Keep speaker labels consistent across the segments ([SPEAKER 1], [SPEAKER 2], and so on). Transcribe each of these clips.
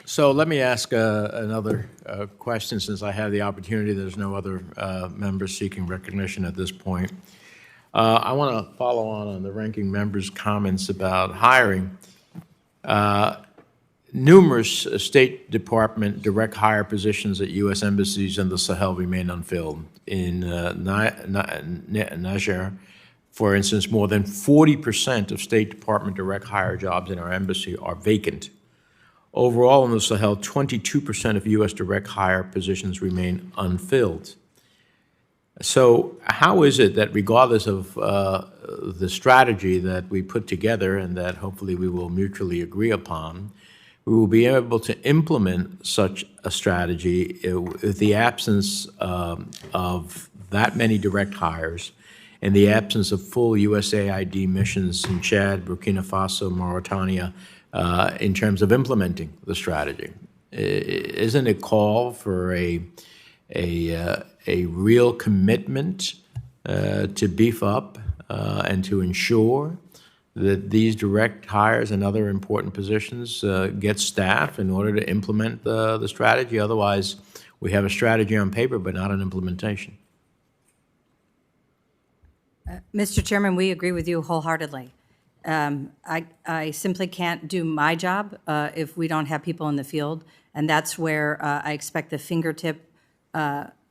[SPEAKER 1] So let me ask another question, since I have the opportunity. There's no other members seeking recognition at this point. I want to follow on the ranking member's comments about hiring. Numerous State Department direct hire positions at U.S. embassies in the Sahel remain unfilled. In Niger, for instance, more than 40% of State Department direct hire jobs in our embassy are vacant. Overall, in the Sahel, 22% of U.S. direct hire positions remain unfilled. So how is it that, regardless of the strategy that we put together and that hopefully we will mutually agree upon, we will be able to implement such a strategy with the absence of that many direct hires and the absence of full USAID missions in Chad, Burkina Faso, Mauritania, in terms of implementing the strategy? Isn't it call for a real commitment to beef up and to ensure that these direct hires and other important positions get staff in order to implement the strategy? Otherwise, we have a strategy on paper but not an implementation.
[SPEAKER 2] Mr. Chairman, we agree with you wholeheartedly. I simply can't do my job if we don't have people in the field, and that's where I expect the fingertip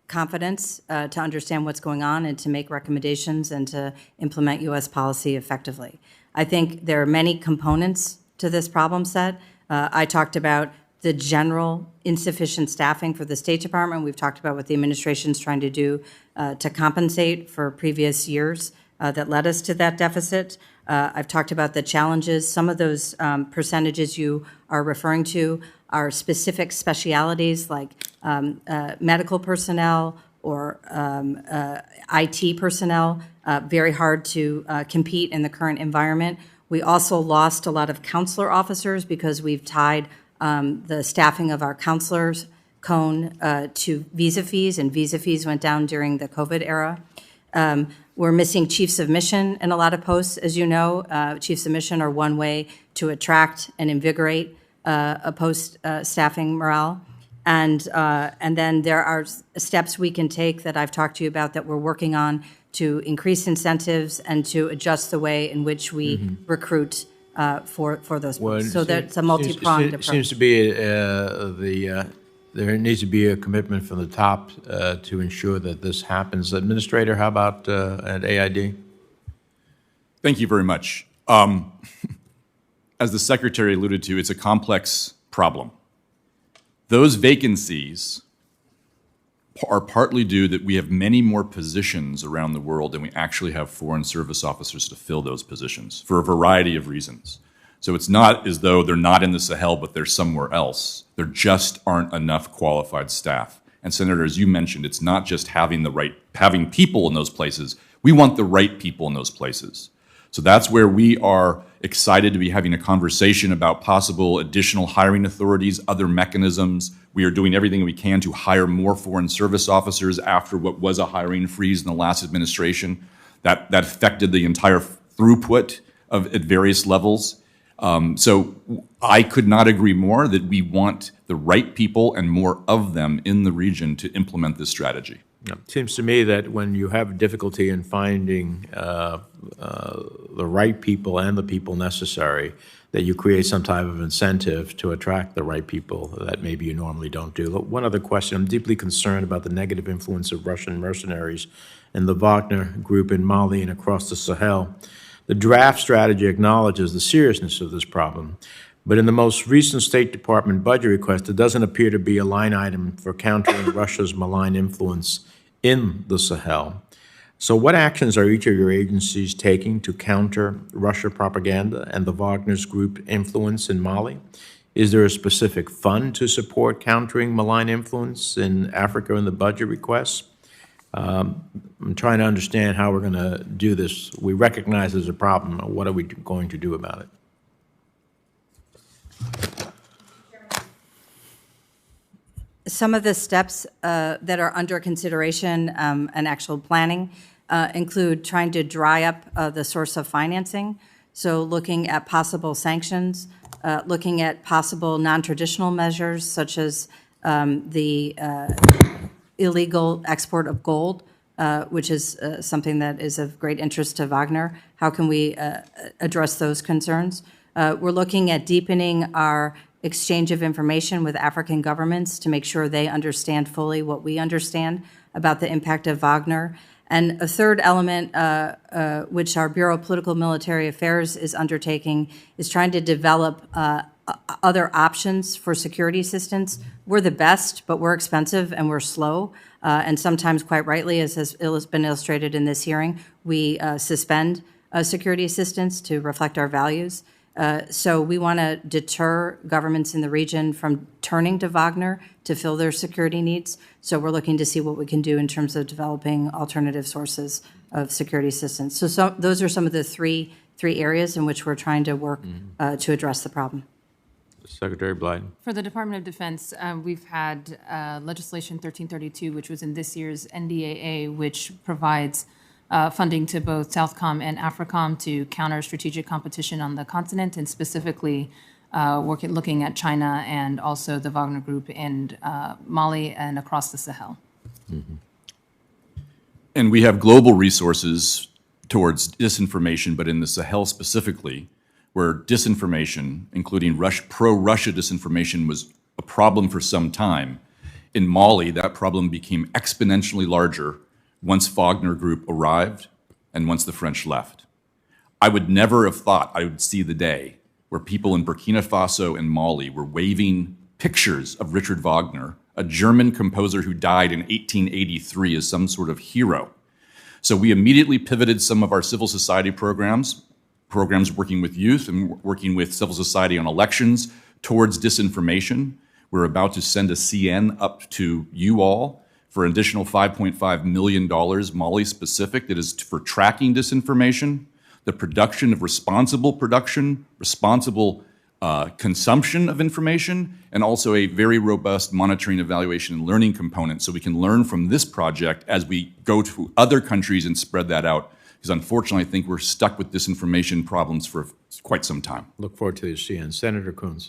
[SPEAKER 2] confidence to understand what's going on and to make recommendations and to implement U.S. policy effectively. I think there are many components to this problem set. I talked about the general insufficient staffing for the State Department. We've talked about what the administration's trying to do to compensate for previous years that led us to that deficit. I've talked about the challenges. Some of those percentages you are referring to are specific specialities like medical personnel or IT personnel, very hard to compete in the current environment. We also lost a lot of counselor officers because we've tied the staffing of our counselors cone to visa fees, and visa fees went down during the COVID era. We're missing chiefs of mission in a lot of posts, as you know. Chiefs of mission are one way to attract and invigorate a post staffing morale. And then there are steps we can take that I've talked to you about that we're working on to increase incentives and to adjust the way in which we recruit for those posts. So that's a multi-pronged approach.
[SPEAKER 1] Seems to be there needs to be a commitment from the top to ensure that this happens. Administrator, how about at AID?
[SPEAKER 3] Thank you very much. As the Secretary alluded to, it's a complex problem. Those vacancies are partly due that we have many more positions around the world than we actually have Foreign Service officers to fill those positions for a variety of reasons. So it's not as though they're not in the Sahel, but they're somewhere else. There just aren't enough qualified staff. And Senator, as you mentioned, it's not just having people in those places. We want the right people in those places. So that's where we are excited to be having a conversation about possible additional hiring authorities, other mechanisms. We are doing everything we can to hire more Foreign Service officers after what was a hiring freeze in the last administration. That affected the entire throughput at various levels. So I could not agree more that we want the right people and more of them in the region to implement this strategy.
[SPEAKER 1] It seems to me that when you have difficulty in finding the right people and the people necessary, that you create some type of incentive to attract the right people that maybe you normally don't do. One other question. I'm deeply concerned about the negative influence of Russian mercenaries and the Wagner group in Mali and across the Sahel. The draft strategy acknowledges the seriousness of this problem, but in the most recent State Department budget request, it doesn't appear to be a line item for countering Russia's malign influence in the Sahel. So what actions are each of your agencies taking to counter Russia propaganda and the Wagner's group influence in Mali? Is there a specific fund to support countering malign influence in Africa in the budget requests? I'm trying to understand how we're going to do this. We recognize there's a problem. What are we going to do about it?
[SPEAKER 2] Some of the steps that are under consideration and actual planning include trying to dry up the source of financing. So looking at possible sanctions, looking at possible non-traditional measures such as the illegal export of gold, which is something that is of great interest to Wagner. How can we address those concerns? We're looking at deepening our exchange of information with African governments to make sure they understand fully what we understand about the impact of Wagner. And a third element, which our Bureau of Political Military Affairs is undertaking, is trying to develop other options for security assistance. We're the best, but we're expensive and we're slow. And sometimes, quite rightly, as has been illustrated in this hearing, we suspend security assistance to reflect our values. So we want to deter governments in the region from turning to Wagner to fill their security needs. So we're looking to see what we can do in terms of developing alternative sources of security assistance. So those are some of the three areas in which we're trying to work to address the problem.
[SPEAKER 1] Secretary Blyden.
[SPEAKER 4] For the Department of Defense, we've had legislation 1332, which was in this year's NDAA, which provides funding to both Southcom and AFRICOM to counter strategic competition on the continent, and specifically looking at China and also the Wagner Group in Mali and across the Sahel.
[SPEAKER 3] Mm-hmm. And we have global resources towards disinformation, but in the Sahel specifically, where disinformation, including pro-Russia disinformation, was a problem for some time. In Mali, that problem became exponentially larger once Wagner Group arrived and once the French left. I would never have thought I would see the day where people in Burkina Faso and Mali were waving pictures of Richard Wagner, a German composer who died in 1883, as some sort of hero. So we immediately pivoted some of our civil society programs working with youth and working with civil society on elections towards disinformation. We're about to send a CN up to you all for an additional $5.5 million Mali specific that is for tracking disinformation, the production of responsible consumption of information, and also a very robust monitoring, evaluation, and learning component so we can learn from this project as we go to other countries and spread that out. Because unfortunately, I think we're stuck with disinformation problems for quite some time.
[SPEAKER 1] Look forward to your CN. Senator Coons.